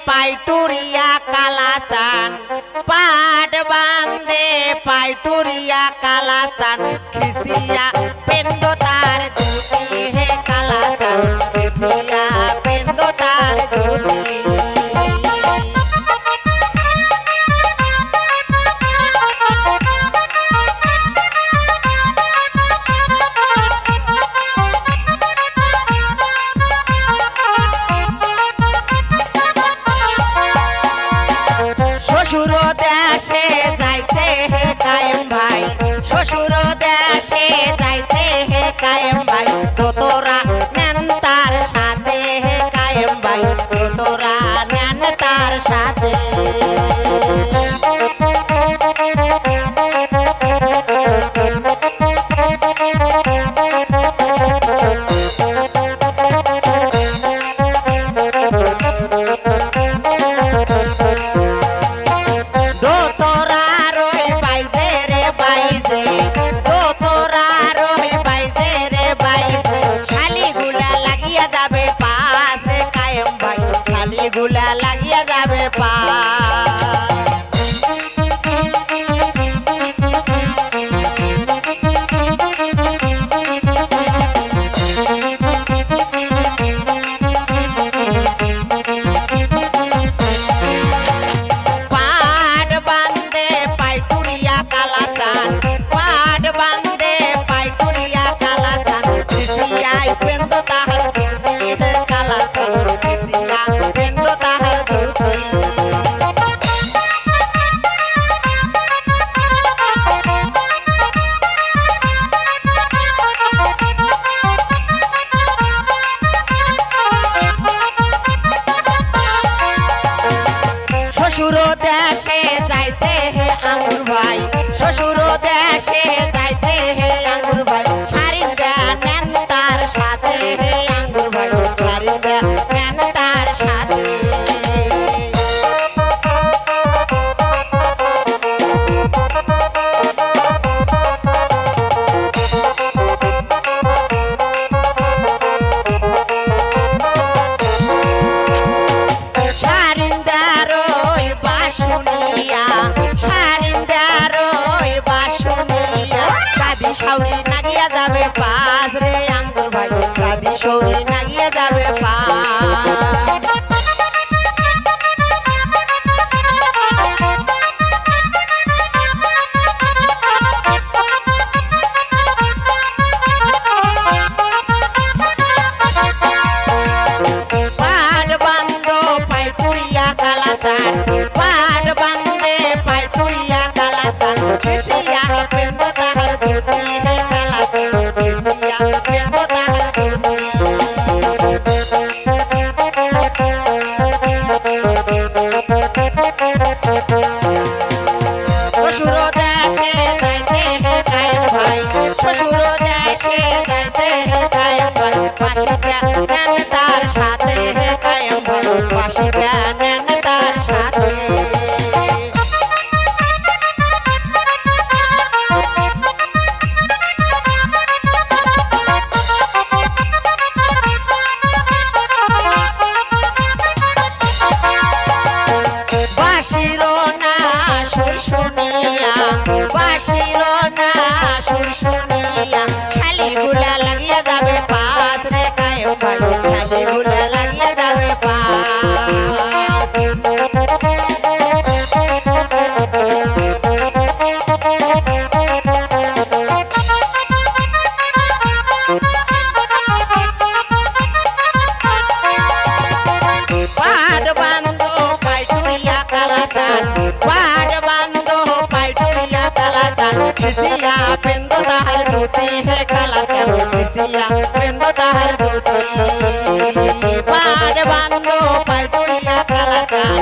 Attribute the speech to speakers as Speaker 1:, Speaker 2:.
Speaker 1: পাইটুরিয়া কালাচান পাট বান্দে পাইটুরিয়া কালাচান খিসিয়া পেন্দ তার দুটি হে কালাচান খিসিয়া পেন্দ তার দুটি শ্বশুর দেশে যাইতে হে কায়েম ভাই শ্বশুর দেশে যাইতে হে কায়েম ভাই তোরা নেন তার সাথে হে কায়েম ভাই তোরা নেন তার সাথে গুলা লাগিয়া যাবে পা পাট বান্দে পাইটুরিয়া কালাচান পাট বান্দে পাইটুরিয়া কালাচান খিসিয়াই পেন্দ তাহার কালাচান খিসিয়া পেন্দ তাহার শ্বশুর দেশে যাইতে হে আঙ্গুর ভাই শ্বশুর দেশে যাইতে হে আঙ্গুর ভাই সারিন্দা নেন তার সাথে হে আঙ্গুর ভাই সারিন্দা নেন তার সাথে সৌরি নাগিয়া যাবে পাস রে আঙ্গুর ভাই দাদি সৌরি নাগিয়া যাবে পাট বান্দ পাইটুরিয়া কালাচান পাট বান্দে পাইটুরিয়া কালাচান খিসিয়া পেন্দ তাহার দুটি হে কালাচান খিসিয়া পেন্দ তাহার দুটি শ্বশুর দেশে যাইতে হে কায়েম ভাই শ্বশুর দেশে যাইতে হে কায়েম ভাই পাশিটা নেন তার সাথে হে কায়েম ভাই পাশিটা নেন তার সাথে খালি গুলা লাগিয়া যাবে পাস রে কায়েম ভাই খালি গুলা লাগিয়া যাবে পাস পাট বান্দ পাইটুরিয়া কালাচান পাট বান্দ পাইটুরিয়া কালাচান খিসিয়া পেন্দ তাহার দুটি হে কালাচান খিসিয়া পেন্দ তাহার দুটি পাট বান্দ পাইটুরিয়া কালাচান